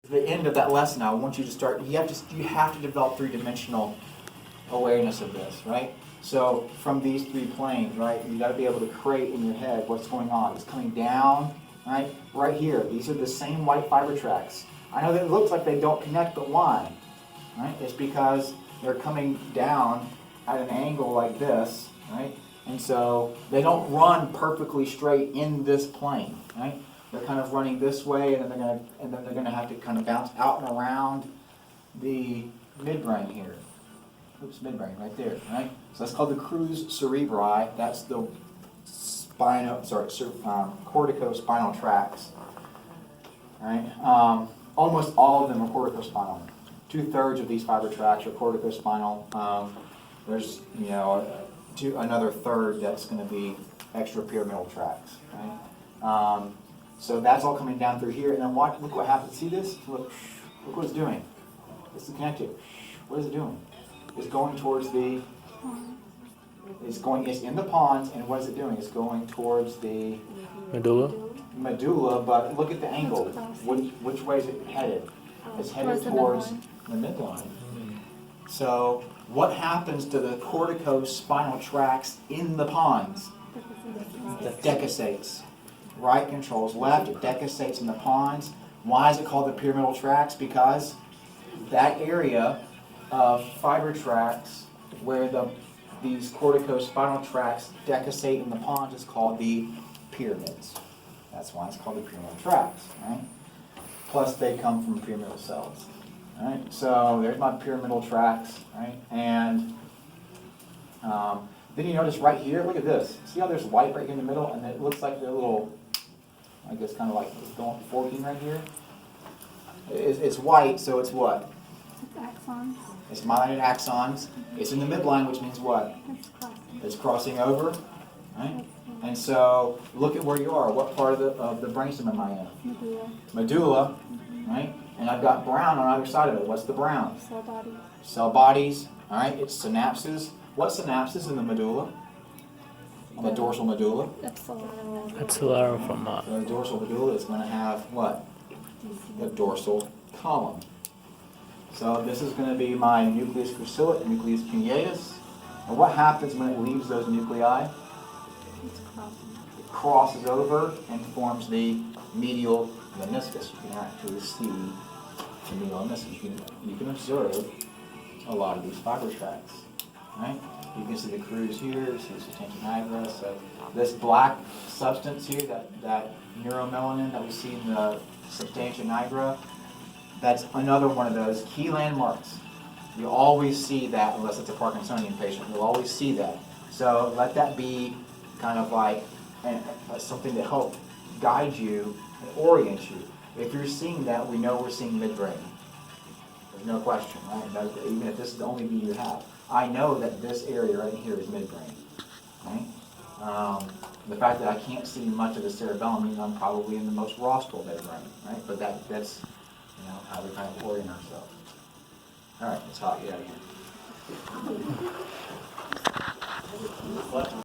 the end of that lesson, I want you to start, you have to develop three-dimensional awareness of this, right? So from these three planes, right, you got to be able to create in your head what's going on. It's coming down, right here. These are the same white fiber tracks. I know that it looks like they don't connect, but why? Right? It's because they're coming down at an angle like this, right? And so they don't run perfectly straight in this plane, right? They're kind of running this way, and then they're gonna have to kind of bounce out and around the midbrain here. Oops, midbrain right there, right? So that's called the crus cerebri. That's the corticospinal tracts, right? Almost all of them are corticospinal. 2/3 of these fiber tracts are corticospinal. There's, another third that's going to be extrapyramidal tracts, right? So that's all coming down through here, and then look what happens. See this? Look what it's doing. It's connected. What is it doing? It's going towards the. It's in the pons, and what is it doing? It's going towards the medulla. But look at the angle. Which way is it headed? It's headed towards the midline. So what happens to the corticospinal tracts in the pons? It decussates. Right controls left. It decussates in the pons. Why is it called the pyramidal tracts? Because that area of fiber tracts where these corticospinal tracts decussate in the pons is called the pyramids. That's why it's called the pyramidal tracts, right? Plus they come from pyramidal cells. All right, so there's my pyramidal tracts, right? And then you notice right here, look at this. See how there's white right here in the middle, and it looks like they're little, I guess kind of like forking right here? It's white, so it's what? It's axons. It's myelinated axons. It's in the midline, which means what? It's crossing over, right? And so look at where you are. What part of the brainstem am I in? Medulla, right? And I've got brown on either side of it. What's the brown? Cell bodies. Cell bodies, all right? It's synapses. What synapses in the medulla? On the dorsal medulla? Epsilateral. from So the dorsal medulla is going to have what? The dorsal column. So this is going to be my nucleus cruciate, nucleus cuneatus. And what happens when it leaves those nuclei? It crosses over and forms the medial meniscus. You can actually see the medial meniscus. You can observe a lot of these fiber tracts, right? You can see the crus here, you see the substantia nigra. So this black substance here, that neuromelanin that we see in the substantia nigra, that's another one of those key landmarks. You always see that, unless it's a Parkinsonian patient, you'll always see that. So let that be kind of like something to help guide you and orient you. If you're seeing that, we know we're seeing midbrain. There's no question, right? Even if this is the only view you have. I know that this area right here is midbrain, right? The fact that I can't see much of the cerebellum means I'm probably in the most rostral midbrain, right? But that's how we kind of orient ourselves. All right, it's hot. Get out of here.